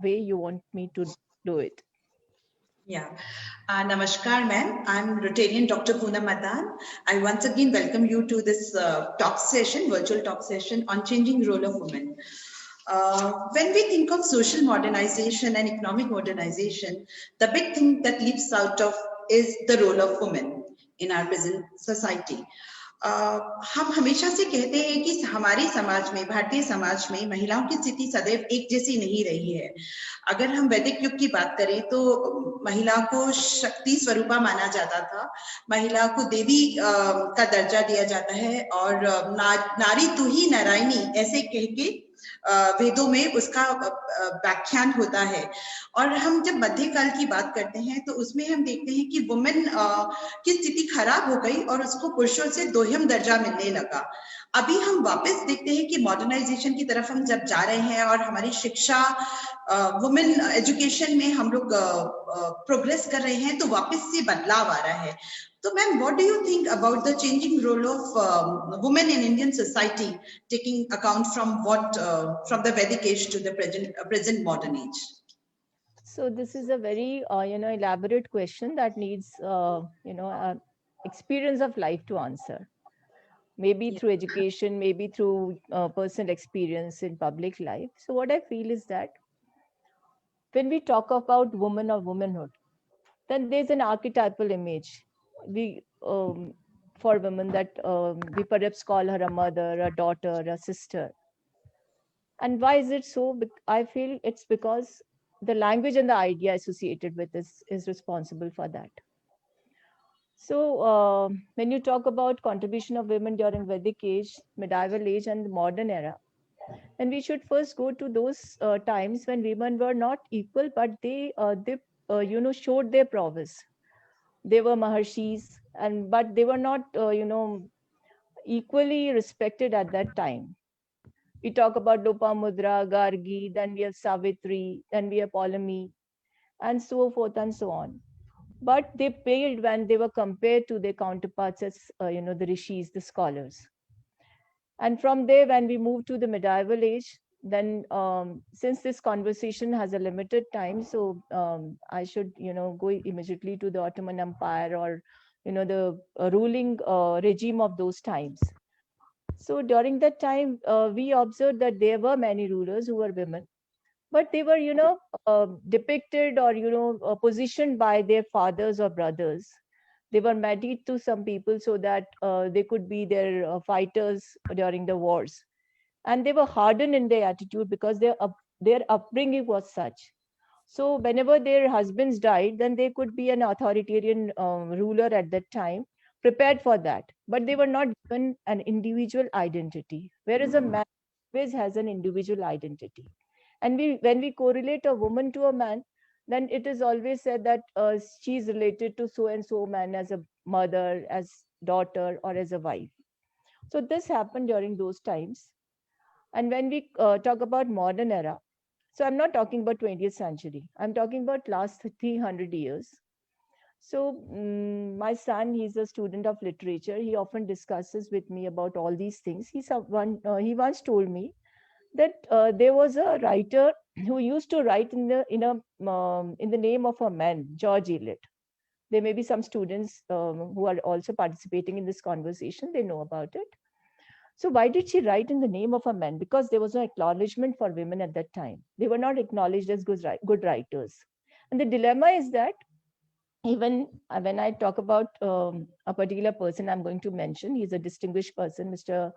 way you want me to do it. Yeah. Namaskar, ma'am. I'm Rotarian Dr. Poonam Madan. I once again welcome you to this talk session, virtual talk session on changing role of women. When we think of social modernization and economic modernization, the big thing that leaps out of is the role of women in our present society. हम हमेशा से कहते हैं कि हमारे समाज में, भारतीय समाज में महिलाओं की स्थिति सदैव एक जैसी नहीं रही है। अगर हम वैदिक युग की बात करें तो महिला को शक्ति स्वरूपा माना जाता था, महिला को देवी का दर्जा दिया जाता है और नारी तू ही नारायणी ऐसे कह के वेदों में उसका व्याख्यान होता है। और हम जब मध्यकाल की बात करते हैं तो उसमें हम देखते हैं कि वुमेन की स्थिति खराब हो गई और उसको पुरुषों से दोहम दर्जा मिलने लगा। अभी हम वापस देखते हैं कि मॉडर्नाइजेशन की तरफ हम जब जा रहे हैं और हमारी शिक्षा वुमेन एजुकेशन में हम लोग प्रोग्रेस कर रहे हैं तो वापस से बदलाव आ रहा है। So, ma'am, what do you think about the changing role of women in Indian society, taking account from from the Vedic age to the present modern age? So this is a very elaborate question that needs experience of life to answer. Maybe Yeah. through education, maybe through personal experience in public life. So what I feel is that when we talk about woman or womanhood, then there's an archetypal image we for women that we perhaps call her a mother, a daughter, a sister. And why is it so? I feel it's because the language and the idea associated with this is responsible for that. So when you talk about contribution of women during Vedic age, medieval age, and the modern era, then we should first go to those times when women were not equal, but they showed their prowess. They were maharshis, and but they were not equally respected at that time. We talk about Lopamudra, Gargi, then we have Savitri, then we have Ptolemy, and so forth and so on. But they paled when they were compared to their counterparts as the rishis, the scholars. And from there, when we move to the medieval age, then since this conversation has a limited time, so I should go immediately to the Ottoman Empire or the ruling regime of those times. So during that time, we observed that there were many rulers who were women, but they were depicted or positioned by their fathers or brothers. They were married to some people so that they could be their fighters during the wars, and they were hardened in their attitude because their upbringing was such. So whenever their husbands died, then they could be an authoritarian ruler at that time, prepared for that. But they were not given an individual identity, whereas a man always has an individual identity. And when we correlate a woman to a man, then it is always said that she's related to so and so man as a mother, as daughter, or as a wife. So this happened during those times. And when we talk about modern era, so I'm not talking about 20th century. I'm talking about last 300 years. So my son, he's a student of literature. He often discusses with me about all these things. He once told me that there was a writer who used to write in the name of a man, George Eliot. There may be some students who are also participating in this conversation. They know about it. So why did she write in the name of a man? Because there was no acknowledgement for women at that time. They were not acknowledged as good writers. And the dilemma is that even when I talk about a particular person I'm going to mention, he's a distinguished person, Mr.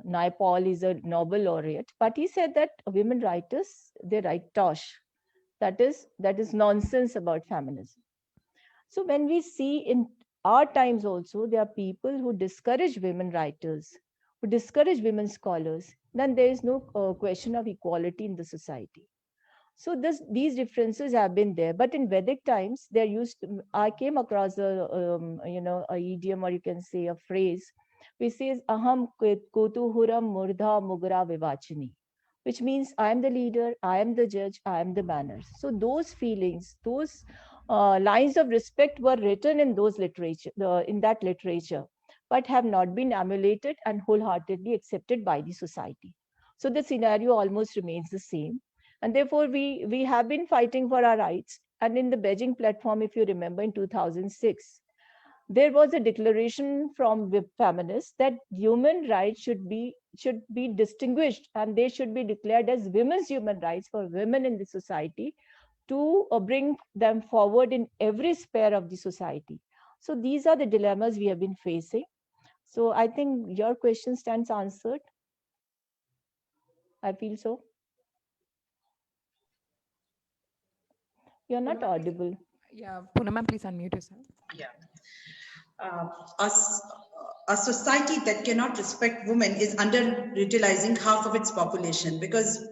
Naipaul is a Nobel laureate, but he said that women writers, they write tosh. That is nonsense about feminism. So when we see in our times also, there are people who discourage women writers, who discourage women scholars, then there is no question of equality in the society. So these differences have been there, but in Vedic times, I came across a idiom, or you can say a phrase, which says "Aham kotuhuram murdha mugra vivachini," which means I am the leader, I am the judge, I am the banner. So those feelings, those lines of respect were written in that literature, but have not been emulated and wholeheartedly accepted by the society. So the scenario almost remains the same. And therefore, we have been fighting for our rights. And in the Beijing platform, if you remember, in 2006, there was a declaration from feminists that human rights should be distinguished, and they should be declared as women's human rights for women in the society, to bring them forward in every sphere of the society. So these are the dilemmas we have been facing. So I think your question stands answered. I feel so. You're not Poonam, please, audible. yeah, Poonam, please unmute yourself. Yeah. Uh, us, a society that cannot respect women is underutilizing half of its population, because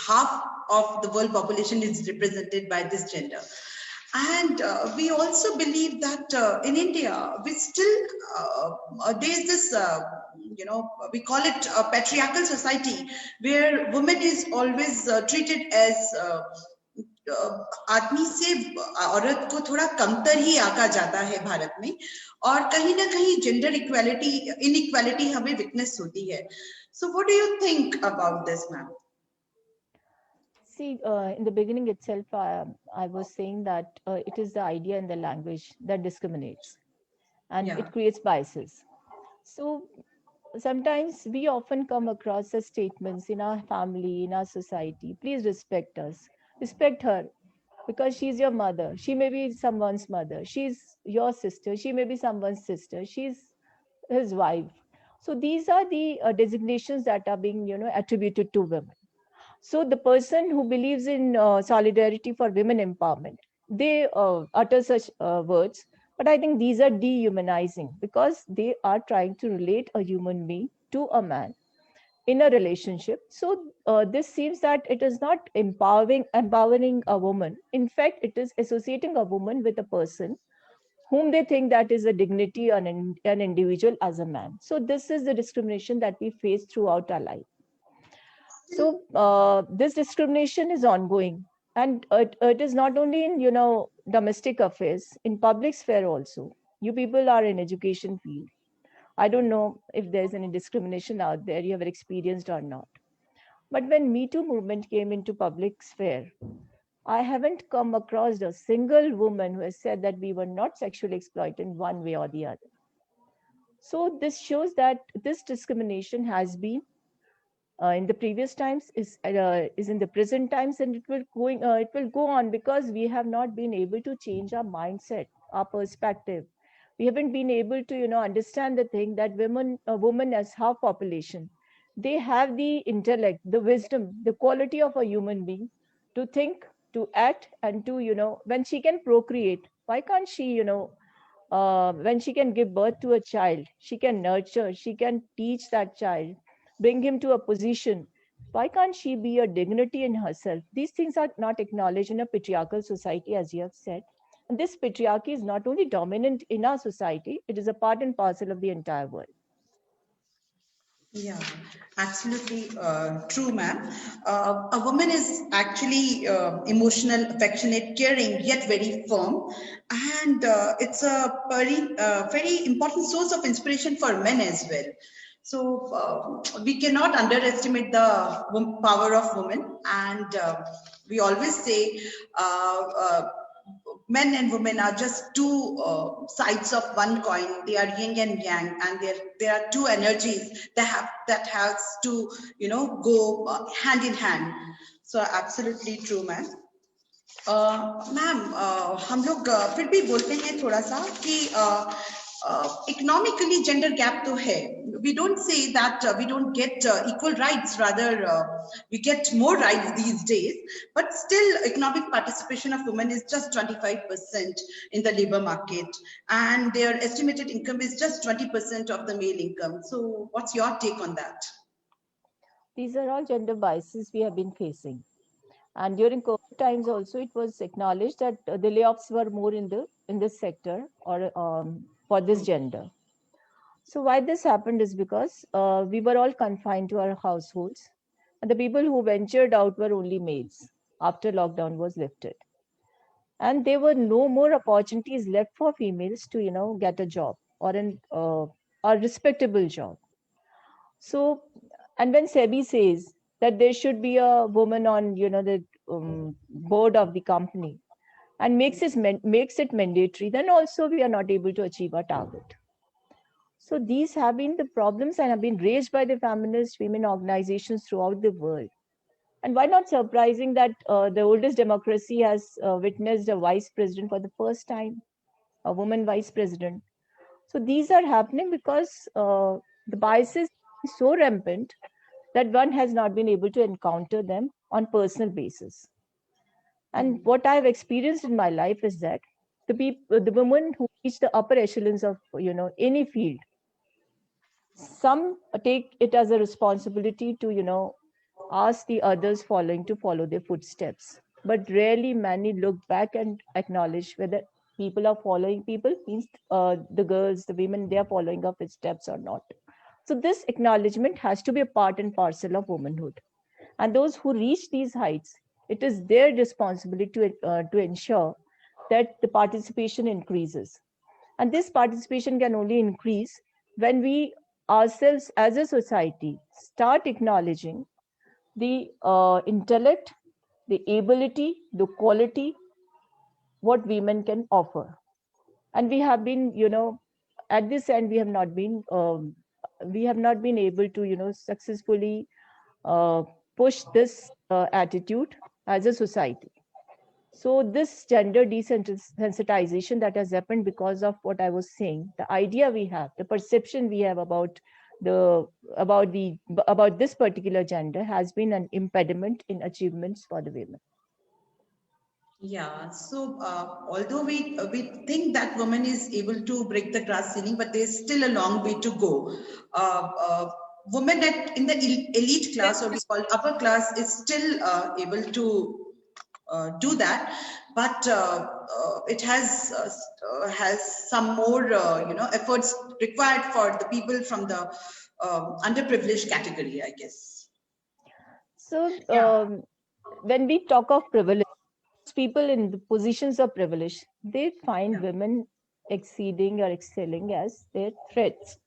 half of the world population is represented by this gender. And we also believe that in India, we still, there's this, we call it a patriarchal society, where women is always treated as आदमी से औरत को थोड़ा कमतर ही आका जाता है भारत में, और कहीं ना कहीं जेंडर इक्वालिटी इनइक्वालिटी हमें विटनेस होती है. So what do you think about this, ma'am? See, in the beginning itself, I was saying that it is the idea and the language that discriminates, and Yeah. it creates biases. So sometimes we often come across the statements in our family, in our society: please respect us, respect her, because she's your mother. She may be someone's mother. She's your sister. She may be someone's sister. She's his wife. So these are the designations that are being, attributed to women. So the person who believes in solidarity for women empowerment, they utter such words. But I think these are dehumanizing, because they are trying to relate a human being to a man in a relationship. So this seems that it is not empowering a woman. In fact, it is associating a woman with a person whom they think that is a dignity and an individual as a man. So this is the discrimination that we face throughout our life. So this discrimination is ongoing, and it is not only in domestic affairs, in public sphere also. You people are in education field. I don't know if there's any discrimination out there you have experienced or not. But when Me Too movement came into public sphere, I haven't come across a single woman who has said that we were not sexually exploited in one way or the other. So this shows that this discrimination has been in the previous times, is in the present times, and it will go on, because we have not been able to change our mindset, our perspective. We haven't been able to understand the thing that a woman as half population, they have the intellect, the wisdom, the quality of a human being, to think, to act, and to when she can procreate, why can't she when she can give birth to a child, she can nurture, she can teach that child, bring him to a position. Why can't she be a dignity in herself? These things are not acknowledged in a patriarchal society, as you have said. And this patriarchy is not only dominant in our society, it is a part and parcel of the entire world. Yeah, absolutely true, ma'am. A woman is actually emotional, affectionate, caring, yet very firm. And it's a very important source of inspiration for men as well. So we cannot underestimate the power of women. And we always say men and women are just two sides of one coin. They are yin and yang, and there are two energies that has to go hand in hand. So absolutely true, ma'am. Ma'am हम लोग फिर भी बोलते हैं थोड़ा सा कि economically gender gap तो है. We don't say that we don't get equal rights, rather we get more rights these days, but still economic participation of women is just 25% in the labor market, and their estimated income is just 20% of the male income. So what's your take on that? These are all gender biases we have been facing. And during COVID times also, it was acknowledged that the layoffs were more in this sector, or for this gender. So why this happened is because we were all confined to our households, and the people who ventured out were only maids after lockdown was lifted. And there were no more opportunities left for females to get a job, or a respectable job. So, and when SEBI says that there should be a woman on the board of the company and makes it mandatory, then also we are not able to achieve our target. So these have been the problems and have been raised by the feminist women organizations throughout the world. And why not surprising that the oldest democracy has witnessed a vice president for the first time, a woman vice president. So these are happening because the biases are so rampant that one has not been able to encounter them on personal basis. And what I've experienced in my life is that the women who reach the upper echelons of any field, some take it as a responsibility to ask the others following to follow their footsteps, but rarely many look back and acknowledge whether people are following people means the girls, the women, they are following our footsteps or not. So this acknowledgement has to be a part and parcel of womanhood, and those who reach these heights, it is their responsibility to ensure that the participation increases. And this participation can only increase when we ourselves as a society start acknowledging the intellect, the ability, the quality, what women can offer. And we have been, at this end, we have not been able to, successfully uh, push this attitude as a society. So this gender desensitization that has happened because of what I was saying, the idea we have, the perception we have the about this particular gender has been an impediment in achievements for the women. Yeah, so although we think that woman is able to break the glass ceiling, but there's still a long way to go. Women in the elite class, or we call upper class, is still able to do that, but it has some more efforts required for the people from the underprivileged category, I guess. So Yeah. when we talk of privilege, people in the positions of privilege, they find Yeah. women exceeding or excelling as their threats.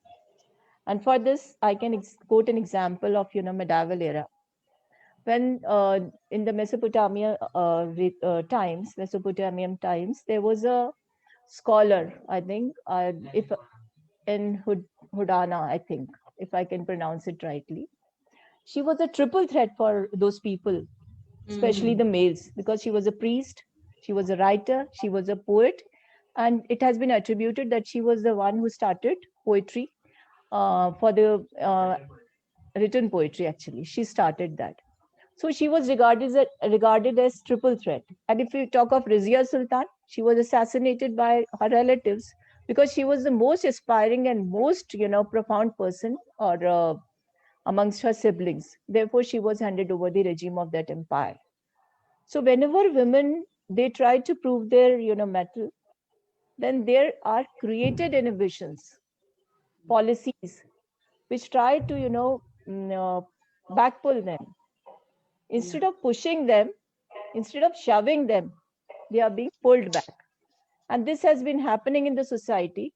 And for this, I can quote an example of medieval era when in the Mesopotamian times, there was a scholar, I think, if in Hudana, I think, if I can pronounce it rightly. She was a triple threat for those people, especially the males, because she was a priest, she was a writer, she was a poet, and it has been attributed that she was the one who started poetry for the written poetry. Actually, she started that. So she was regarded as triple threat. And if we talk of Rizia Sultan, she was assassinated by her relatives because she was the most aspiring and most profound person or amongst her siblings. Therefore, she was handed over the regime of that empire. So whenever women they try to prove their mettle, then there are created inhibitions, policies which try to backpull them. Instead of pushing them, instead of shoving them, they are being pulled back. And this has been happening in the society.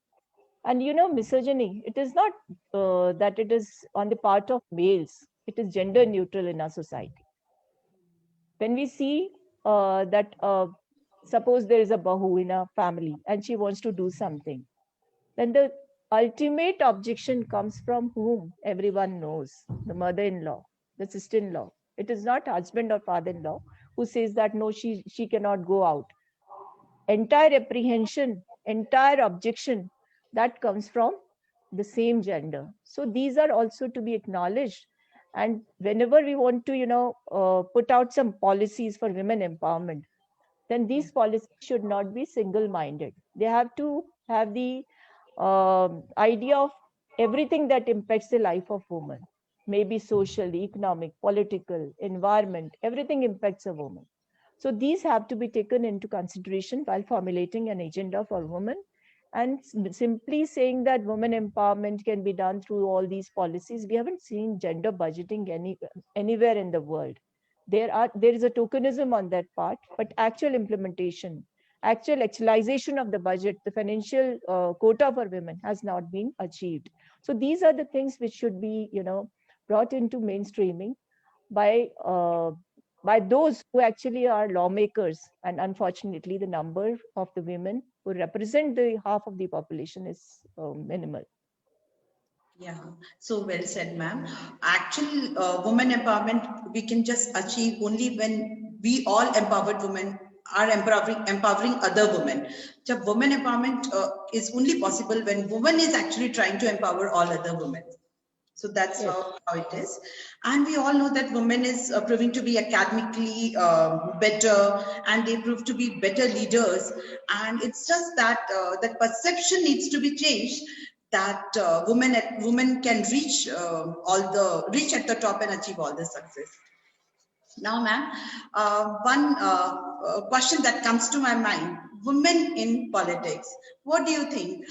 And misogyny, it is not that it is on the part of males, it is gender neutral in our society. When we see that, suppose there is a bahu in a family and she wants to do something, then the ultimate objection comes from whom everyone knows, the mother in law, the sister in law. It is not husband or father in law who says that no, she cannot go out. Entire apprehension, entire objection that comes from the same gender. So these are also to be acknowledged. And whenever we want to, put out some policies for women empowerment, then these policies should not be single-minded. They have to have the idea of everything that impacts the life of woman, maybe social, economic, political, environment, everything impacts a woman. So these have to be taken into consideration while formulating an agenda for women. And simply saying that women empowerment can be done through all these policies, we haven't seen gender budgeting anywhere in the world. There is a tokenism on that part, but actual implementation, actual actualization of the budget, the financial quota for women has not been achieved. So these are the things which should be, brought into mainstreaming by by those who actually are lawmakers. And unfortunately, the number of the women who represent the half of the population is minimal. Yeah, so well said, ma'am. Actual women empowerment we can just achieve only when we all empowered women are empowering other women. So women empowerment is only possible when woman is actually trying to empower all other women. So that's Yes. how it is. And we all know that women is proving to be academically better, and they prove to be better leaders. And it's just that that perception needs to be changed, that women can reach reach at the top and achieve all the success. Now, ma'am, one question that comes to my mind: women in politics. What do you think?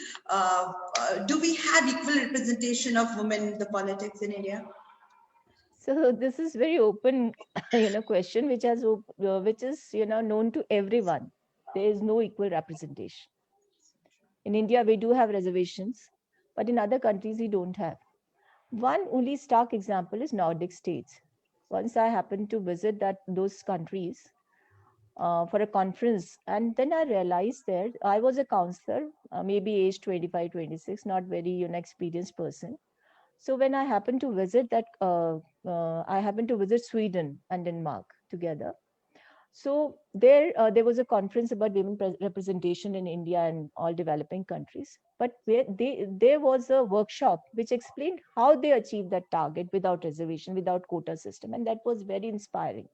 Do we have equal representation of women in the politics in India? So this is very open, question which is known to everyone. There is no equal representation. In India, we do have reservations, but in other countries, we don't have. One only stark example is Nordic states. Once I happened to visit those countries for a conference, and then I realized that I was a counselor, maybe age 25, 26, not very experienced person. So when I happened to visit I happened to visit Sweden and Denmark together. So there was a conference about women representation in India and all developing countries. But there was a workshop which explained how they achieved that target without reservation, without quota system, and that was very inspiring.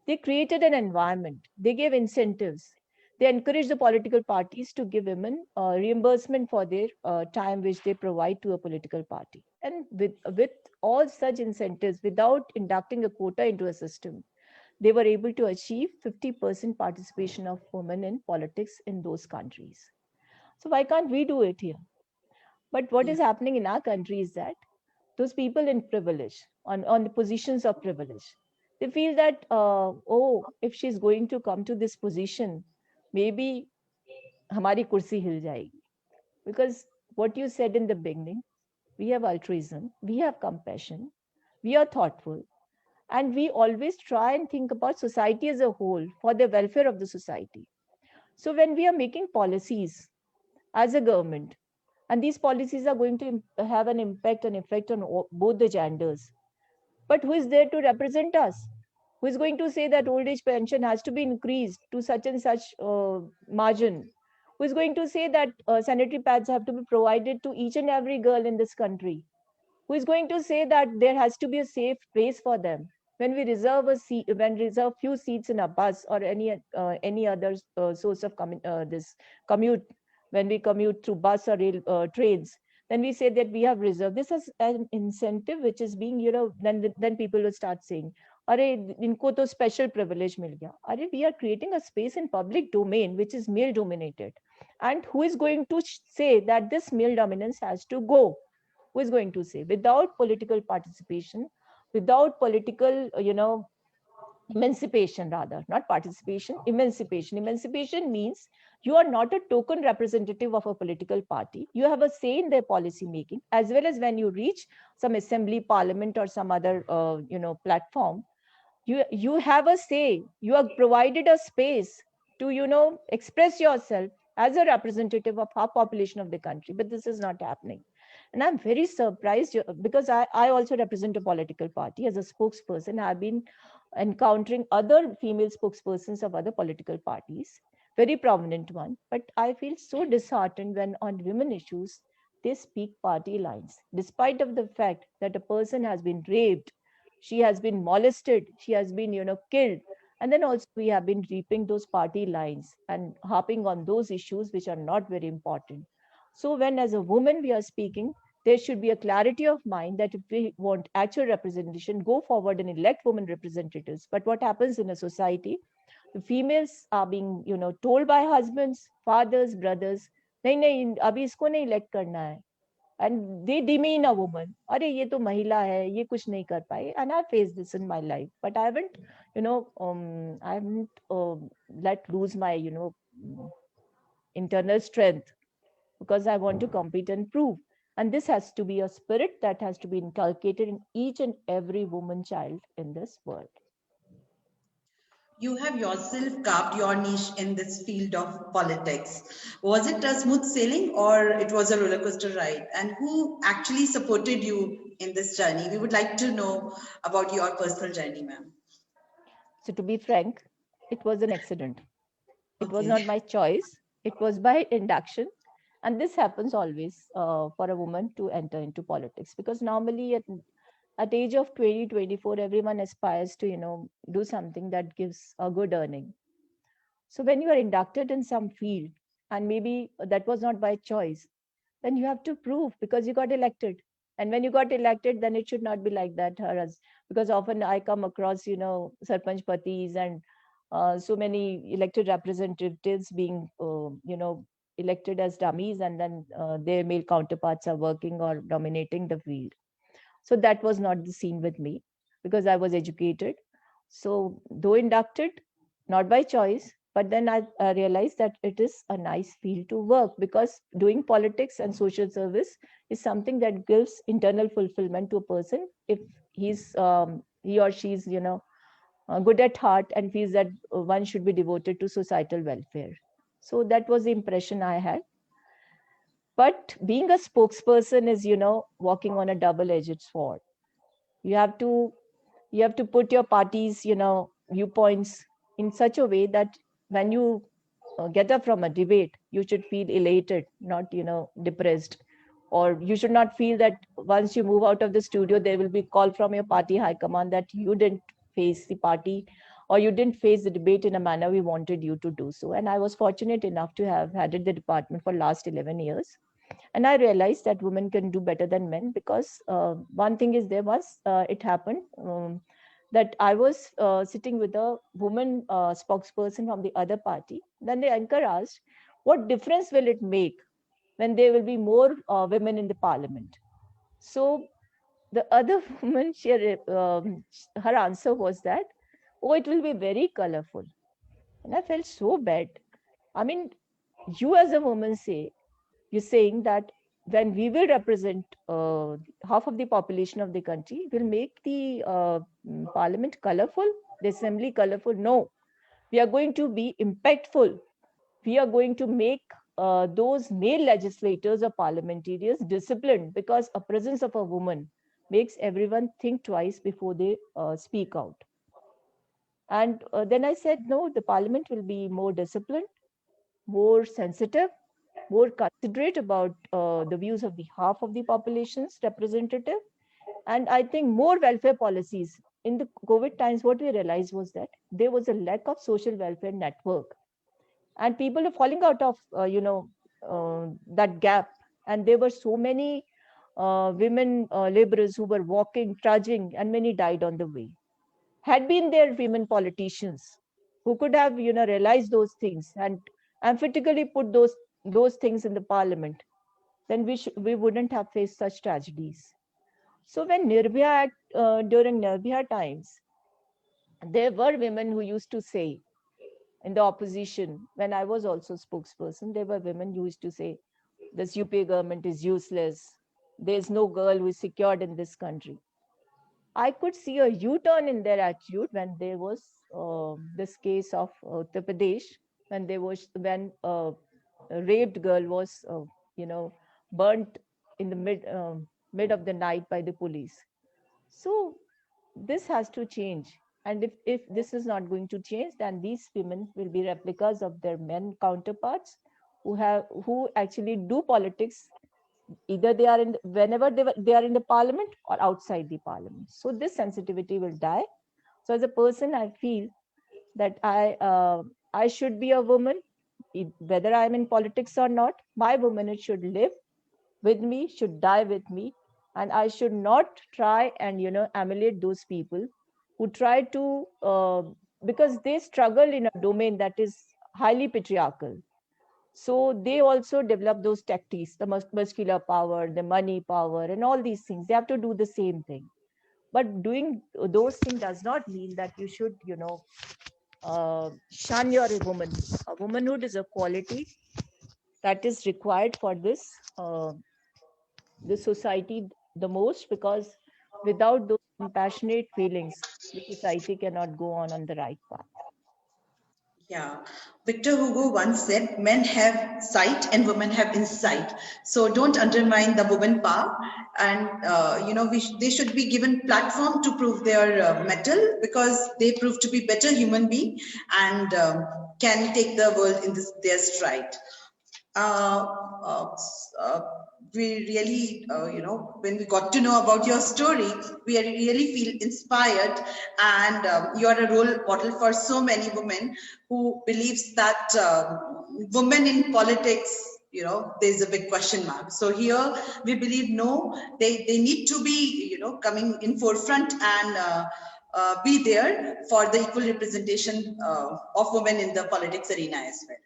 They created an environment. They gave incentives. They encouraged the political parties to give women reimbursement for their time which they provide to a political party. And with all such incentives, without inducting a quota into a system, they were able to achieve 50% participation of women in politics in those countries. So why can't we do it here? But what Yeah. is happening in our country is that those people in privilege, on the positions of privilege, they feel that, oh, if she's going to come to this position, maybe hamari kursi hil jayegi. Because what you said in the beginning, we have altruism, we have compassion, we are thoughtful, and we always try and think about society as a whole for the welfare of the society. So when we are making policies as a government, and these policies are going to have an impact and effect on both the genders, but who is there to represent us? Who is going to say that old age pension has to be increased to such and such margin? Who is going to say that sanitary pads have to be provided to each and every girl in this country? Who is going to say that there has to be a safe place for them? When we reserve a seat, when reserve few seats in a bus or any other source of this commute, when we commute through bus or rail trains, then we say that we have reserved. This is an incentive which is being, then people will start saying, "Arey, inko to special privilege mil gaya." Arey, we are creating a space in public domain which is male dominated, and who is going to say that this male dominance has to go? Who is going to say? Without political participation, without political emancipation, rather, not participation, emancipation. Emancipation means you are not a token representative of a political party. You have a say in their policy making, as well as when you reach some assembly, parliament, or some other platform, you have a say. You are provided a space to express yourself as a representative of our population of the country. But this is not happening, and I'm very surprised because I also represent a political party as a spokesperson. I've been encountering other female spokespersons of other political parties, very prominent one, but I feel so disheartened when on women issues they speak party lines, despite of the fact that a person has been raped, she has been molested, she has been killed, and then also we have been reaping those party lines and harping on those issues which are not very important. So when as a woman we are speaking, there should be a clarity of mind that if we want actual representation, go forward and elect women representatives. But what happens in a society, the females are being told by husbands, fathers, brothers, नहीं नहीं अभी इसको नहीं elect करना है, and they demean a woman. अरे ये तो महिला है, ये कुछ नहीं कर पाए. And I faced this in my life, but I haven't let lose my internal strength, because I want to compete and prove. And this has to be a spirit that has to be inculcated in each and every woman child in this world. You have yourself carved your niche in this field of politics. Was it a smooth sailing or it was a roller coaster ride? And who actually supported you in this journey? We would like to know about your personal journey, ma'am. So to be frank, it was an accident. It was Okay. not my choice. It was by induction. And this happens always for a woman to enter into politics, because normally at age of 20, 24, everyone aspires to, do something that gives a good earning. So when you are inducted in some field, and maybe that was not by choice, then you have to prove because you got elected. And when you got elected, then it should not be like that, Haraz. Because often I come across, sarpanch patis and so many elected representatives being, elected as dummies, and then their male counterparts are working or dominating the field. So that was not the scene with me, because I was educated. So though inducted, not by choice, but then I realized that it is a nice field to work, because doing politics and social service is something that gives internal fulfillment to a person if he or she's good at heart and feels that one should be devoted to societal welfare. So that was the impression I had. But being a spokesperson is, walking on a double-edged sword. You have to you have to put your party's viewpoints in such a way that when you get up from a debate, you should feel elated, not depressed. Or you should not feel that once you move out of the studio there will be call from your party high command that you didn't face the party, or you didn't face the debate in a manner we wanted you to do so. And I was fortunate enough to have headed the department for last 11 years, and I realized that women can do better than men, because one thing is, there was it happened that I was sitting with a woman spokesperson from the other party. Then the anchor asked, what difference will it make when there will be more women in the parliament? So the other woman, her answer was that, oh, it will be very colorful. And I felt so bad. I mean, you as a woman say, you're saying that when we will represent half of the population of the country, will make the parliament colorful, the assembly colorful. No, we are going to be impactful. We are going to make those male legislators or parliamentarians disciplined, because a presence of a woman makes everyone think twice before they speak out. And then I said, no, the parliament will be more disciplined, more sensitive, more considerate about the views of the half of the population's representative. And I think more welfare policies. In the COVID times, what we realized was that there was a lack of social welfare network, and people are falling out of, that gap. And there were so many women laborers who were walking, trudging, and many died on the way. Had been there women politicians who could have, realized those things and emphatically put those things in the parliament, then we wouldn't have faced such tragedies. So when during Nirbhaya times, there were women who used to say in the opposition, when I was also spokesperson, there were women who used to say, this UPA government is useless. There's no girl who is secured in this country. I could see a U-turn in their attitude when there was this case of Uttar Pradesh, when a raped girl was, you know, burnt in the mid of the night by the police. So this has to change. And if this is not going to change, then these women will be replicas of their men counterparts who actually do politics. Either they are in whenever they are in the parliament or outside the parliament. So this sensitivity will die. So as a person, I feel that I should be a woman, whether I'm in politics or not. My womanhood should live with me, should die with me, and I should not try and emulate those people who try to because they struggle in a domain that is highly patriarchal. So they also develop those tactics, the muscular power, the money power, and all these things. They have to do the same thing. But doing those things does not mean that you should, shun your woman. A womanhood is a quality that is required for this society the most, because without those compassionate feelings, the society cannot go on the right path. Yeah, Victor Hugo once said, men have sight and women have insight. So don't undermine the woman power. And, they should be given platform to prove their mettle, because they prove to be better human being and can take the world in their stride. uh, uh, uh, we really, when we got to know about your story, we really feel inspired, and you are a role model for so many women who believes that women in politics, there's a big question mark. So here we believe, no, they need to be, coming in forefront and be there for the equal representation of women in the politics arena as well.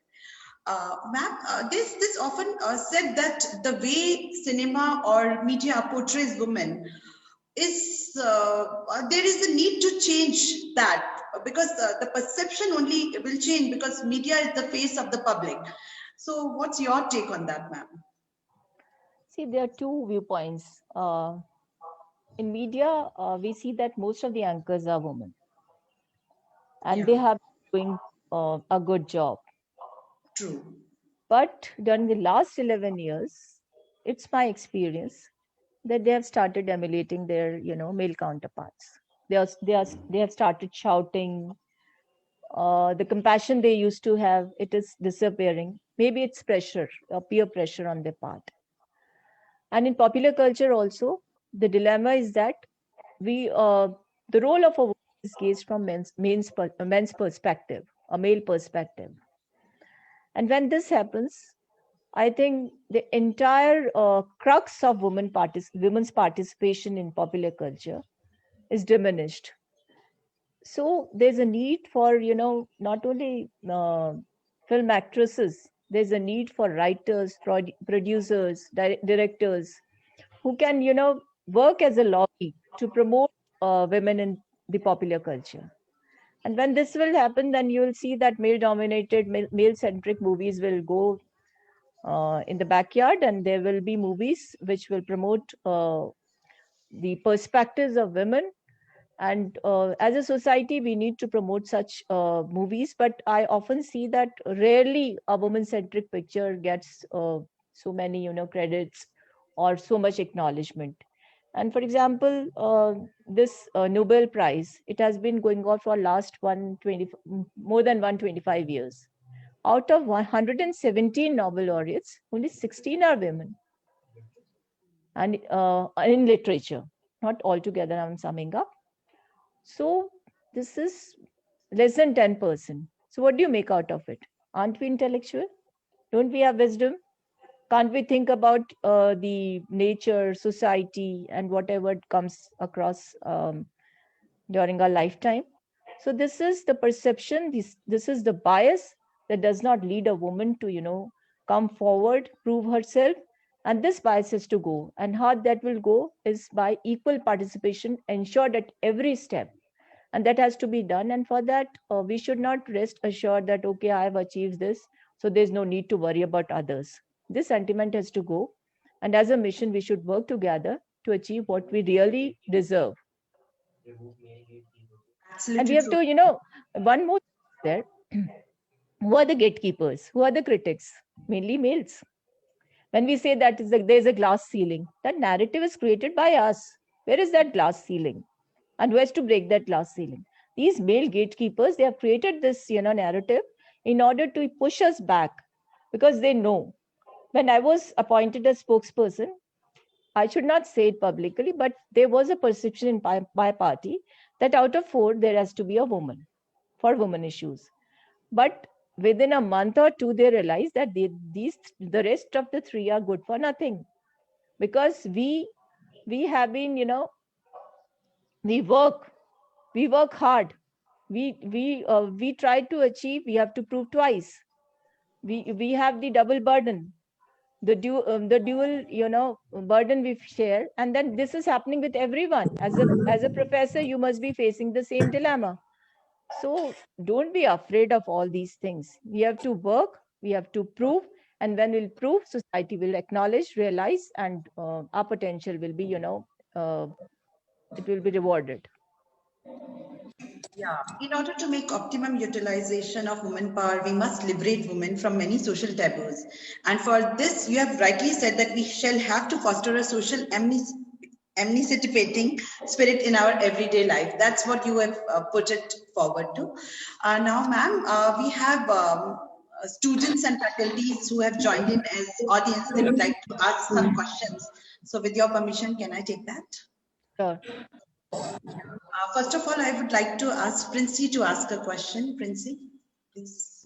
Ma'am, this often said that the way cinema or media portrays women is there is a need to change that, because the perception only will change because media is the face of the public. So what's your take on that, ma'am? See, there are two viewpoints. In media, we see that most of the anchors are women, and Yeah, they have been doing a good job. true. But during the last 11 years, it's my experience that they have started emulating their, male counterparts. They have started shouting. The compassion they used to have, it is disappearing. Maybe it's pressure, peer pressure on their part. And in popular culture also, the dilemma is that we, the role of a woman is gauged from men's perspective, a male perspective. And when this happens, I think the entire crux of women's participation in popular culture is diminished. So there's a need for, not only film actresses, there's a need for writers, producers, directors who can, work as a lobby to promote women in the popular culture. And when this will happen, then you will see that male-dominated, male-centric movies will go in the backyard, and there will be movies which will promote the perspectives of women. And as a society, we need to promote such movies. But I often see that rarely a woman-centric picture gets so many, credits or so much acknowledgement. And for example, this Nobel Prize, it has been going on for last 120, more than 125 years. Out of 117 Nobel laureates, only 16 are women, and in literature, not altogether. I'm summing up. So this is less than 10%. So what do you make out of it? Aren't we intellectual? Don't we have wisdom? Can't we think about the nature, society, and whatever comes across during our lifetime? So this is the perception. This is the bias that does not lead a woman to, come forward, prove herself. And this bias is to go. And how that will go is by equal participation, ensured at every step, and that has to be done. And for that, we should not rest assured that, okay, I have achieved this, so there's no need to worry about others. This sentiment has to go, and as a mission we should work together to achieve what we really deserve. And we Absolutely have true. to, one more there. Who are the gatekeepers? Who are the critics? Mainly males. When we say that there's a glass ceiling, that narrative is created by us. Where is that glass ceiling? And who has to break that glass ceiling? These male gatekeepers, they have created this, narrative in order to push us back, because they know. When I was appointed as spokesperson, I should not say it publicly, but there was a perception in my party that out of 4, there has to be a woman for women issues. But within a month or two, they realized that the rest of the 3 are good for nothing, because we have been, we work we work hard, we try to achieve, we have to prove twice. We have the double burden, the dual, burden we share. And then this is happening with everyone. As a professor, you must be facing the same dilemma. So don't be afraid of all these things. We have to work, we have to prove, and when we'll prove, society will acknowledge, realize, and our potential will be, it will be rewarded. Yeah, in order to make optimum utilization of women power, we must liberate women from many social taboos. And for this, you have rightly said that we shall have to foster a social emancipating spirit in our everyday life. That's what you have put it forward to. Now, ma'am, we have students and faculties who have joined in as audience. They would like to ask some questions. So with your permission, can I take that? Sure. First of all, I would like to ask Princey to ask a question. Princey, please.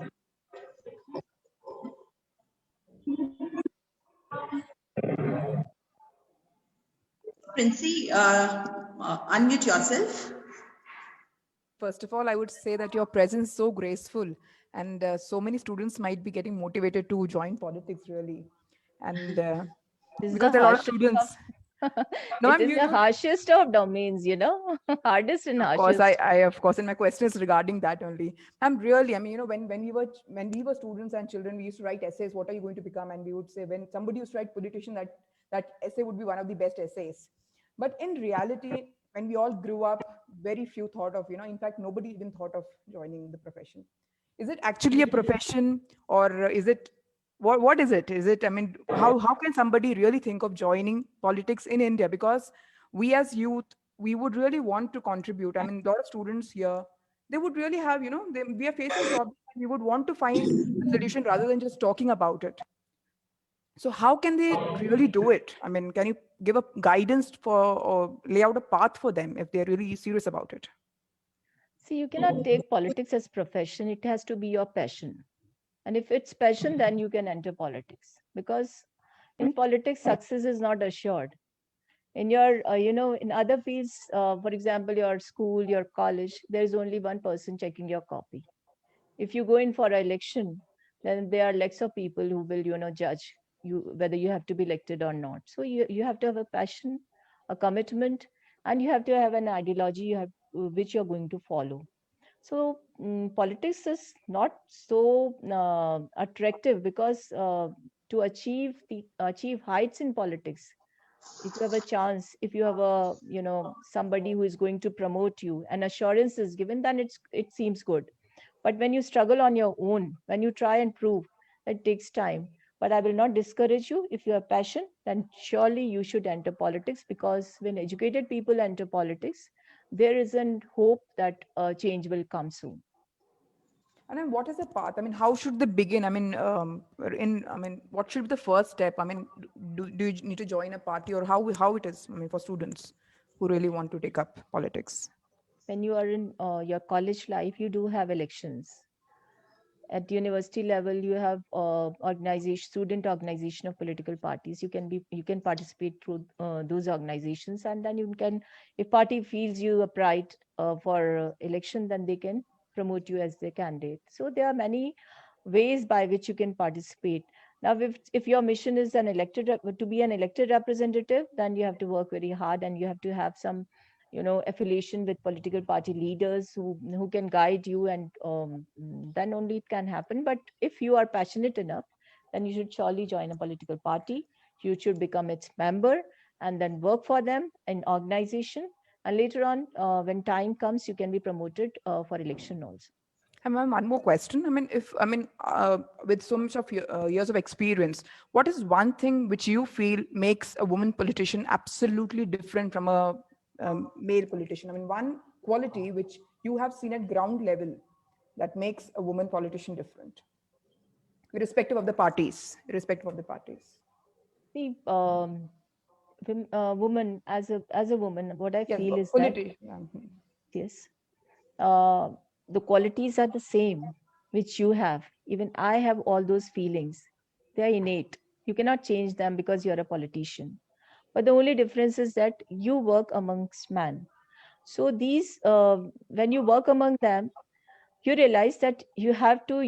Princey, unmute yourself. First of all, I would say that your presence is so graceful, and so many students might be getting motivated to join politics, really. And This is because the there are a lot of harshest of students. No, it I'm is the harshest of domains, hardest and of course, I, harshest. I of course, and my question is regarding that only. I'm really, I mean, when we were students and children, we used to write essays. What are you going to become? And we would say when somebody used to write politician, that essay would be one of the best essays. But in reality, when we all grew up, very few thought of, in fact, nobody even thought of joining the profession. Is it actually a profession, or is it what is it? Is it, I mean, how can somebody really think of joining politics in India? Because we as youth, we would really want to contribute. I mean, a lot of students here, they would really have, we are facing problems and we would want to find a solution rather than just talking about it. So how can they really do it? I mean, can you give a guidance for or lay out a path for them if they're really serious about it? See, you cannot take politics as profession. It has to be your passion. And if it's passion, then you can enter politics. Because in politics, success is not assured. In your, in other fields, for example, your school, your college, there is only one person checking your copy. If you go in for an election, then there are lots of people who will, judge you whether you have to be elected or not. So you have to have a passion, a commitment, and you have to have an ideology which you're going to follow. So politics is not so attractive because to achieve heights in politics, if you have a chance, if you have a somebody who is going to promote you, and assurance is given, then it seems good. But when you struggle on your own, when you try and prove, it takes time. But I will not discourage you. If you have passion, then surely you should enter politics, because when educated people enter politics, there isn't hope that change will come soon. And then what is the path? I mean, how should they begin? I mean, what should be the first step? I mean, do you need to join a party, or how it is? I mean, for students who really want to take up politics. When you are in your college life, you do have elections. At university level, you have organization, student organization of political parties. You can participate through those organizations, and then you can, if party feels you upright for election, then they can promote you as their candidate. So there are many ways by which you can participate. Now, if your mission is to be an elected representative, then you have to work very hard, and you have to have some affiliation with political party leaders who can guide you, and then only it can happen. But if you are passionate enough, then you should surely join a political party. You should become its member, and then work for them in organization, and later on, when time comes, you can be promoted for election also. And ma'am, one more question. I mean, with so much of years of experience, what is one thing which you feel makes a woman politician absolutely different from a male politician? I mean, one quality which you have seen at ground level that makes a woman politician different, irrespective of the parties, irrespective of the parties. See, woman, as a woman, what I Yes, feel is that politician. Yeah. yes, uh, the qualities are the same which you have. Even I have all those feelings. They are innate. You cannot change them because you're a politician. But the only difference is that you work amongst men. So when you work among them, you realize that you have to,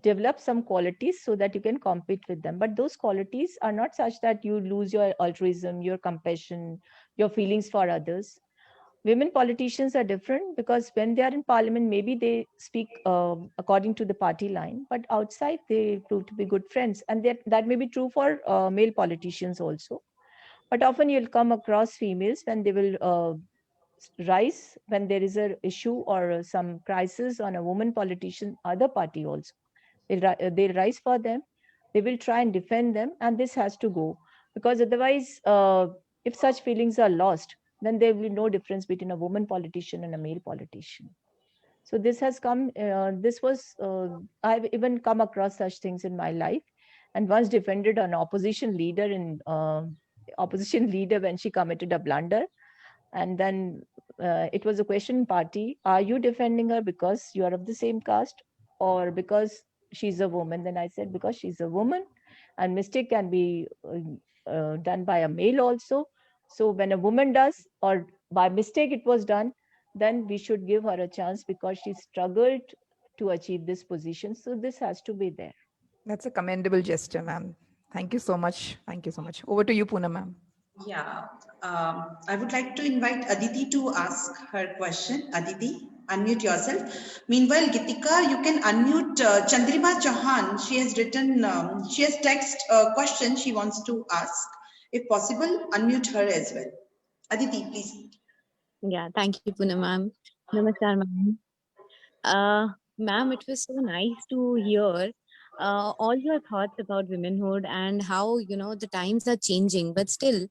develop some qualities so that you can compete with them. But those qualities are not such that you lose your altruism, your compassion, your feelings for others. Women politicians are different because when they are in parliament, maybe they speak according to the party line, but outside they prove to be good friends. And that may be true for male politicians also. But often you'll come across females when they will rise when there is a issue or some crisis on a woman politician, other party also. They'll rise for them. They will try and defend them, and this has to go, because otherwise, if such feelings are lost, then there will be no difference between a woman politician and a male politician. So this has come. This was I've even come across such things in my life, and once defended an opposition leader in opposition leader when she committed a blunder, and then it was a question party: are you defending her because you are of the same caste, or because she's a woman? Then I said, because she's a woman, and mistake can be done by a male also. So when a woman does, or by mistake it was done, then we should give her a chance, because she struggled to achieve this position. So this has to be there. That's a commendable gesture, ma'am. Thank you so much. Thank you so much. Over to you, Poonam, ma'am. Yeah, I would like to invite Aditi to ask her question. Aditi, unmute yourself. Meanwhile, Gitika, you can unmute Chandrima Chauhan. She has written, she has text a question she wants to ask. If possible, unmute her as well. Aditi, please. Yeah, thank you, Poonam ma'am. Namaskar, ma'am. Ma'am, it was so nice to hear all your thoughts about womenhood and how the times are changing, but still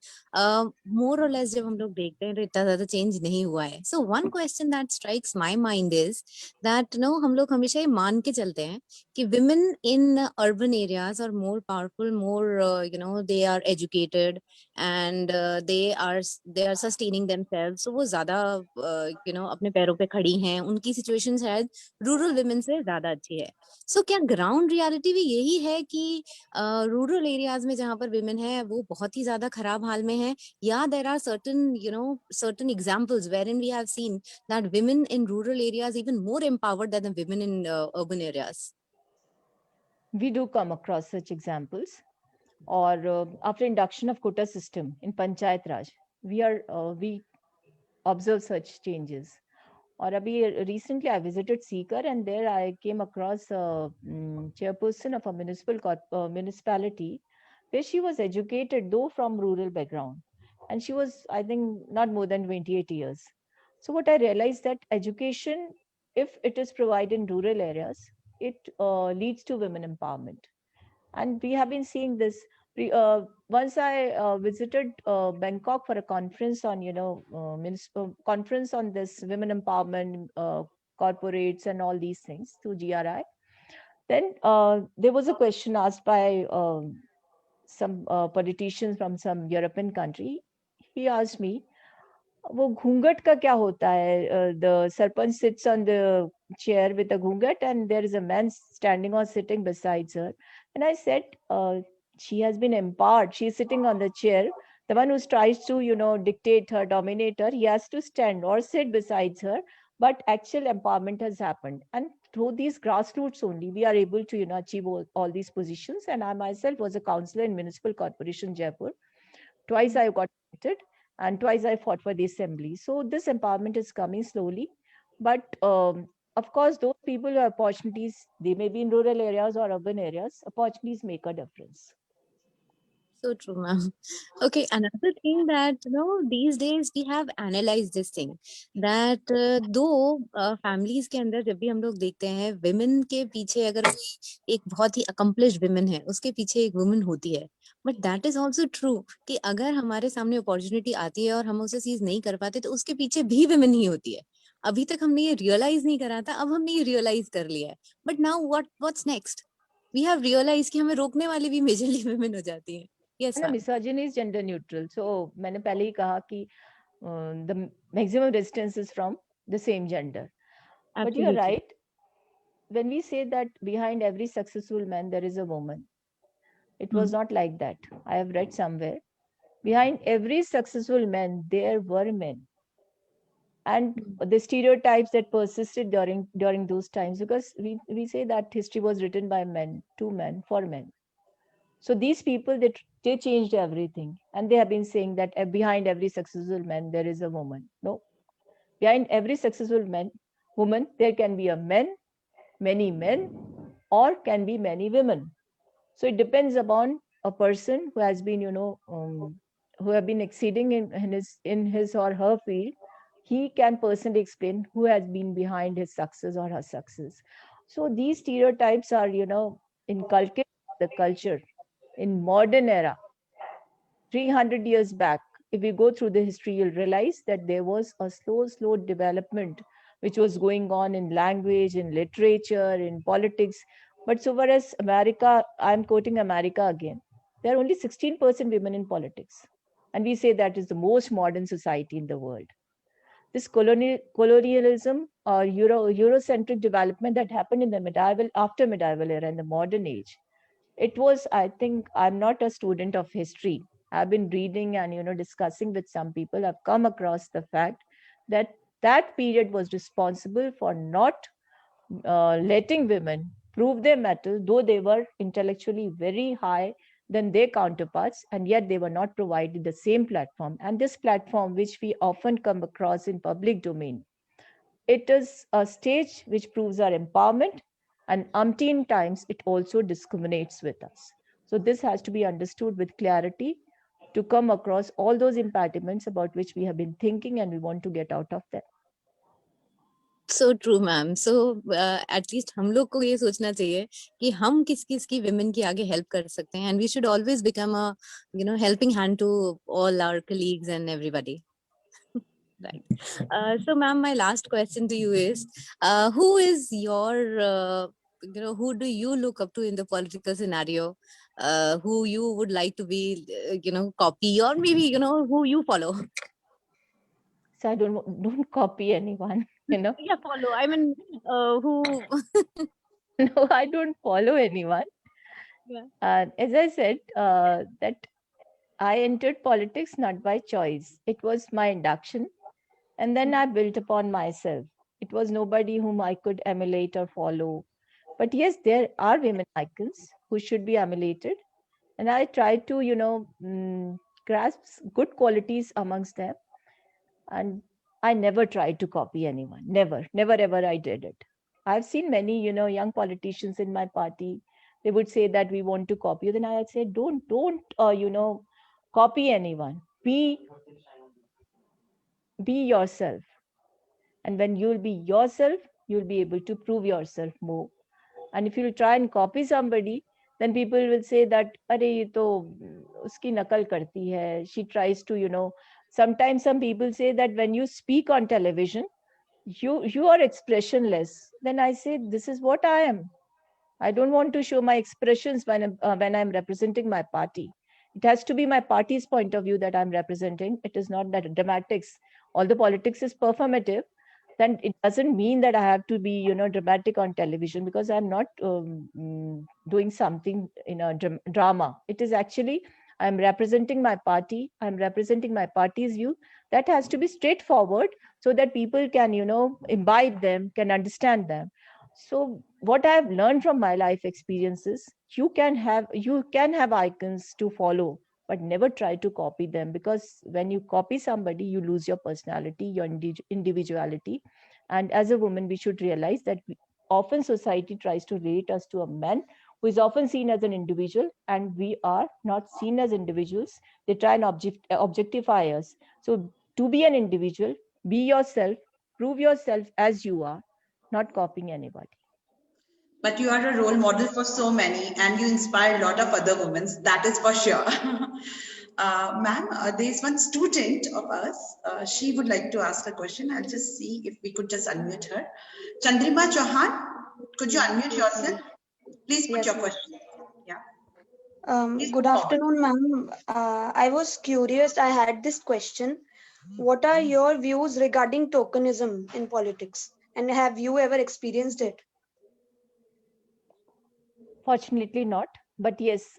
more or less जब हम लोग देखते हैं तो इतना ज़्यादा change नहीं हुआ है. So one question that strikes my mind is that हम लोग हमेशा ये मान के चलते हैं कि women in urban areas are more powerful, more they are educated and they are sustaining themselves. So वो ज़्यादा अपने पैरों पे खड़ी हैं, उनकी situation शायद रूरल women से ज़्यादा अच्छी है. So क्या ग्राउंड रियलिटी भी यही है कि रूरल एरियाज में जहाँ पर women है वो बहुत ही ज़्यादा खराब हाल में है, या there are certain examples wherein we have seen that women in rural areas even more empowered than the women in urban areas? We do come across such examples. Or after induction of quota system in Panchayat Raj, we observe such changes. Or recently I visited Sikar, and there I came across a chairperson of a municipality, where she was educated, though from rural background, and she was, I think, not more than 28 years. So what I realized, that education, if it is provided in rural areas, it leads to women empowerment. And we have been seeing this. Once I visited Bangkok for a conference on, municipal conference on this women empowerment, corporates and all these things through GRI. Then there was a question asked by some politicians from some European country. He asked me, वो घूंघट का क्या होता है? The sarpanch sits on the chair with a घूंघट, and there is a man standing or sitting beside her. And I said, she has been empowered. She is sitting on the chair. The one who tries to, dictate her, dominate her, he has to stand or sit beside her. But actual empowerment has happened. And through these grassroots only, we are able to, achieve all these positions. And I myself was a councillor in Municipal Corporation Jaipur. Twice I got elected, and twice I fought for the assembly. So this empowerment is coming slowly. But of course, those people who have opportunities, they may be in rural areas or urban areas, opportunities make a difference. So true, ma'am. Okay, another thing that these days we have analyzed this thing that though families के अंदर जब भी हम लोग देखते हैं women के पीछे अगर कोई एक बहुत ही accomplished women है, उसके पीछे एक woman होती है. But that is also true कि अगर हमारे सामने opportunity आती है और हम उसे चीज नहीं कर पाते तो उसके पीछे भी women ही होती है. अभी तक हमने ये realize नहीं करा था, अब हमने ये realize कर लिया है. But now what's next? We have realized कि हमें रोकने वाली भी majorly women हो जाती हैं. Yes, ma'am. Misogyny is gender neutral. So मैंने पहले ही कहा कि the maximum resistance is from the same gender. Absolutely. But you're right. When we say that behind every successful man there is a woman, it was not like that. I have read somewhere. Behind every successful man there were men. And the stereotypes that persisted during those times, because we say that history was written by men, to men, for men. So these people, they changed everything, and they have been saying that behind every successful man there is a woman. No, behind every successful woman there can be a man, many men, or can be many women. So it depends upon a person who has been, who have been exceeding in his or her field. he can personally explain who has been behind his success or her success. So these stereotypes are, inculcated in the culture in modern era. 300 years back, if we go through the history, you'll realize that there was a slow development which was going on in language, in literature, in politics. But so far as America, I'm quoting America again, there are only 16% women in politics. And we say that is the most modern society in the world. This colonialism or Eurocentric development that happened in the after medieval era in the modern age, it was, I think, I'm not a student of history. I've been reading and discussing with some people. I've come across the fact that that period was responsible for not letting women prove their mettle, though they were intellectually very high than their counterparts, and yet they were not provided the same platform. And this platform, which we often come across in public domain, it is a stage which proves our empowerment, and umpteen times it also discriminates with us. So this has to be understood with clarity to come across all those impediments about which we have been thinking and we want to get out of them. So true, ma'am. So at least हम लोग को ये सोचना चाहिए कि हम किस किस की women की आगे help कर सकते हैं, and we should always become a helping hand to all our colleagues and everybody. Right. So ma'am, my last question to you is, who is your who do you look up to in the political scenario? Who you would like to be copy, or maybe who you follow? So I don't copy anyone, Yeah, follow. I mean, who? No, I don't follow anyone. Yeah. As I said, that I entered politics not by choice. It was my induction. And then I built upon myself. It was nobody whom I could emulate or follow. But yes, there are women icons who should be emulated. And I try to, grasp good qualities amongst them. And I never tried to copy anyone. Never ever I did it. I've seen many, young politicians in my party. They would say that we want to copy you. Then I would say, don't, copy anyone. Be yourself. And when you'll be yourself, you'll be able to prove yourself more. And if you try and copy somebody, then people will say that, "Arey, ye to uski nakal karti hai." She tries to, sometimes some people say that when you speak on television, you are expressionless. Then I say, this is what I am. I don't want to show my expressions when I'm representing my party. It has to be my party's point of view that I'm representing. It is not that dramatics. Although politics is performative, then it doesn't mean that I have to be, dramatic on television, because I'm not doing something in a drama. It is actually, I'm representing my party. I'm representing my party's view. That has to be straightforward so that people can, imbibe them, can understand them. So what I've learned from my life experiences, you can have icons to follow, but never try to copy them, because when you copy somebody, you lose your personality, your individuality. And as a woman, we should realize that often society tries to relate us to a man who is often seen as an individual, and we are not seen as individuals. They try and objectify us. So to be an individual, be yourself, prove yourself as you are, not copying anybody. But you are a role model for so many, and you inspire a lot of other women, that is for sure. Ma'am, there's one student of us. She would like to ask a question. I'll just see if we could just unmute her. Chandrima Chauhan, could you unmute yourself? Please put your question. Yeah. Good afternoon, ma'am. I was curious. I had this question. What are your views regarding tokenism in politics? And have you ever experienced it? Fortunately not, but yes,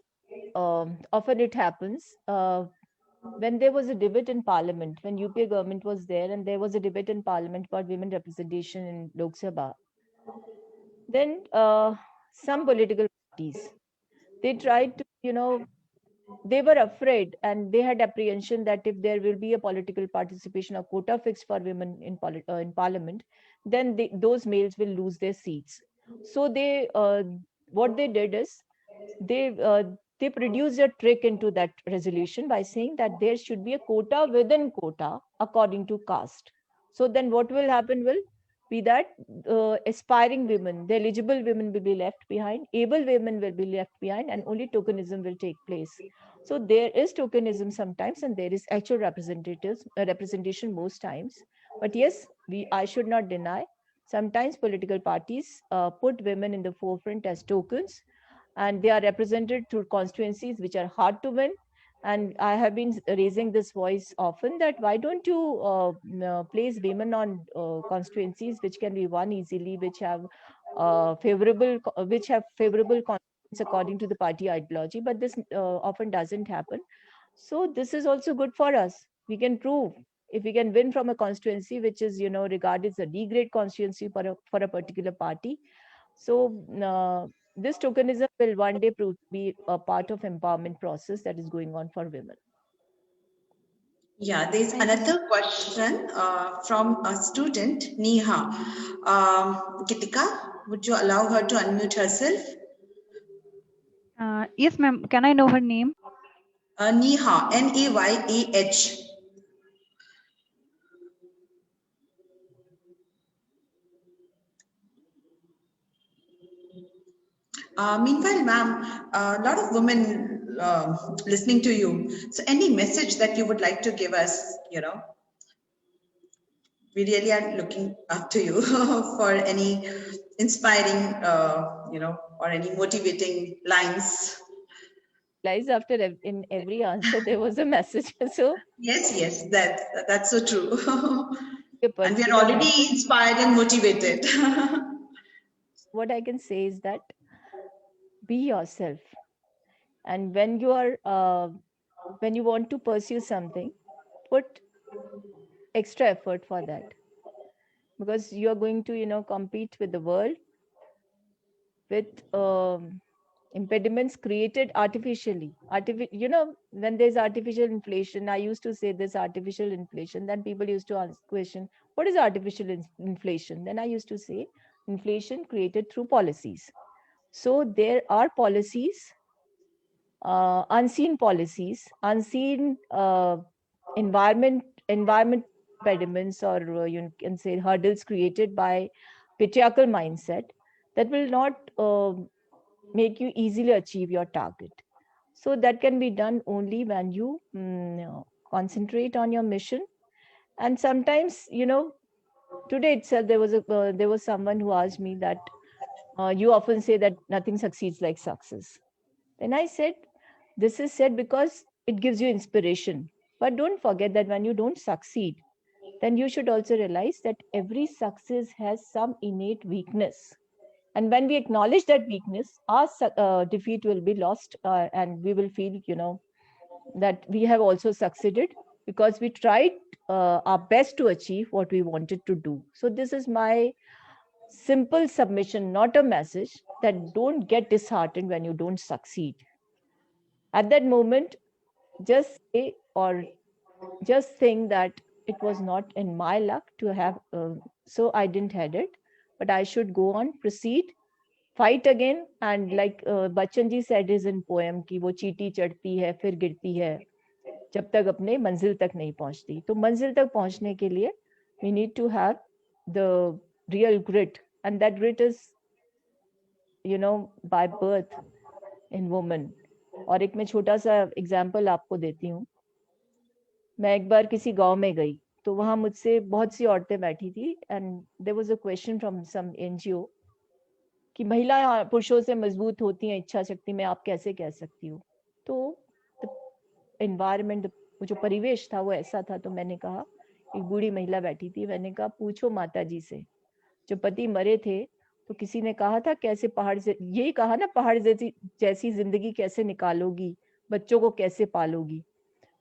often it happens. When there was a debate in parliament, when UPA government was there and there was a debate in parliament about women representation in Lok Sabha, then some political parties, they tried to, they were afraid and they had apprehension that if there will be a political participation or quota fixed for women in parliament, then those males will lose their seats. So what they did is they produced a trick into that resolution by saying that there should be a quota within quota according to caste. So then what will happen will be that aspiring women, the eligible women will be left behind, able women will be left behind, and only tokenism will take place. So there is tokenism sometimes, and there is actual representation most times. But yes, I should not deny, sometimes political parties put women in the forefront as tokens, and they are represented through constituencies which are hard to win. And I have been raising this voice often, that why don't you place women on constituencies which can be won easily, which have favorable constituents according to the party ideology. But this often doesn't happen. So this is also good for us. We can prove, if we can win from a constituency which is, regarded as a D grade constituency for a particular party. So this tokenism will one day prove to be a part of empowerment process that is going on for women. Yeah, there's another question from a student, Neha. Gitika, would you allow her to unmute herself? Yes, ma'am. Can I know her name? Neha, Nayah. Meanwhile, ma'am, a lot of women listening to you. So any message that you would like to give us, we really are looking up to you for any inspiring, or any motivating lines. After in every answer, there was a message. So yes, that's so true. And we are already inspired and motivated. What I can say is that be yourself. And when you are, when you want to pursue something, put extra effort for that, because you are going to, compete with the world with impediments created artificially. When there's artificial inflation, I used to say this artificial inflation, then people used to ask question, what is artificial inflation? Then I used to say inflation created through policies. So there are policies, unseen policies, unseen environment impediments, or you can say hurdles created by patriarchal mindset that will not make you easily achieve your target. So that can be done only when you concentrate on your mission. And sometimes, today itself there was someone who asked me that you often say that nothing succeeds like success. Then I said, this is said because it gives you inspiration. But don't forget that when you don't succeed, then you should also realize that every success has some innate weakness. And when we acknowledge that weakness, our defeat will be lost, and we will feel, that we have also succeeded because we tried our best to achieve what we wanted to do. So this is my simple submission, not a message, that don't get disheartened when you don't succeed. At that moment, just say or just think that it was not in my luck to have, so I didn't had it, but I should go on, proceed, fight again. And like Bachchan ji said is in poem कि वो चींटी चढ़ती है फिर गिरती है जब तक अपने मंजिल तक नहीं पहुंचती. तो मंजिल तक पहुंचने के लिए we need to have the real grit, and that grit is, by birth in woman. और एक मैं छोटा सा एग्जाम्पल आपको देती हूँ. मैं एक बार किसी गांव में गई, तो वहां मुझसे बहुत सी औरतें बैठी थी, and there was a question from some NGO कि महिलाएं पुरुषों से मजबूत होती हैं इच्छा शक्ति में, आप कैसे कह सकती हो? तो एनवायरनमेंट, जो परिवेश था वो ऐसा था. तो मैंने कहा, एक बूढ़ी महिला बैठी थी, मैंने कहा पूछो माता जी से, जो पति मरे थे तो किसी ने कहा था कैसे पहाड़ से, यही कहा ना, पहाड़ जैसी जिंदगी कैसे निकालोगी, बच्चों को कैसे पालोगी.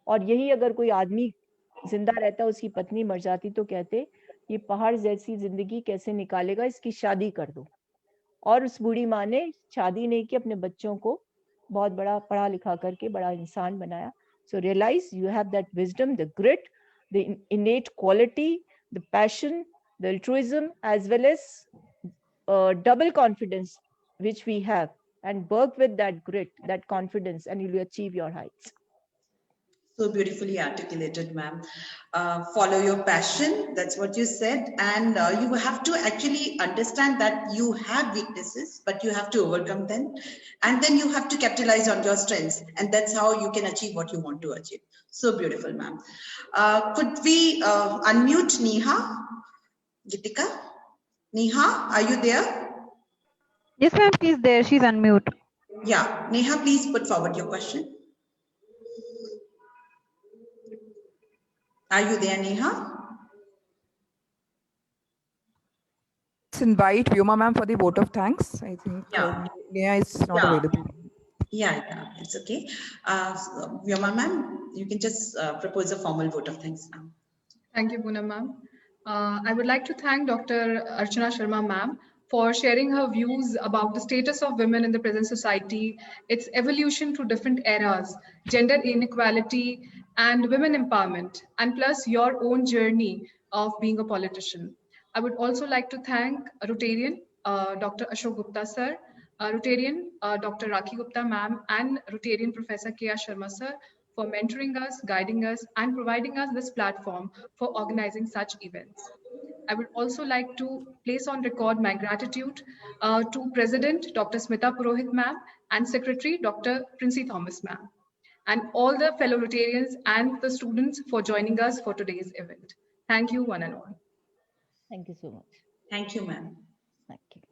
और यही अगर कोई आदमी जिंदा रहता, उसकी पत्नी मर जाती, तो कहते ये पहाड़ जैसी जिंदगी कैसे निकालेगा, इसकी शादी कर दो. और उस बूढ़ी माँ ने शादी नहीं की, अपने बच्चों को बहुत बड़ा पढ़ा लिखा करके बड़ा इंसान बनाया. So realize you have that wisdom, the grit, the innate quality, the passion, the altruism, as well as double confidence which we have, and work with that grit, that confidence, and you will achieve your heights. So beautifully articulated, ma'am. Follow your passion. That's what you said. And you have to actually understand that you have weaknesses, but you have to overcome them. And then you have to capitalize on your strengths. And that's how you can achieve what you want to achieve. So beautiful, ma'am. Could we unmute Neha? Gitika? Neha, are you there? Yes, ma'am, she's there. She's unmute. Yeah. Neha, please put forward your question. Are you there, Neha? Let's invite Vyoma ma'am for the vote of thanks. I think Yeah. Neha is not Yeah. available. Yeah, it's okay. Vyoma ma'am, you can just propose a formal vote of thanks now. Thank you, Poonam ma'am. I would like to thank Dr. Archana Sharma ma'am for sharing her views about the status of women in the present society, its evolution through different eras, gender inequality, and women empowerment, and plus your own journey of being a politician. I would also like to thank Rotarian, Dr. Ashok Gupta sir, Rotarian, Dr. Rakhi Gupta ma'am, and Rotarian Professor K.R. Sharma sir for mentoring us, guiding us, and providing us this platform for organizing such events. I would also like to place on record my gratitude to President Dr. Smita Purohit ma'am and Secretary Dr. Princey Thomas ma'am, and all the fellow Rotarians and the students for joining us for today's event. Thank you, one and all. Thank you so much. Thank you, ma'am. Thank you.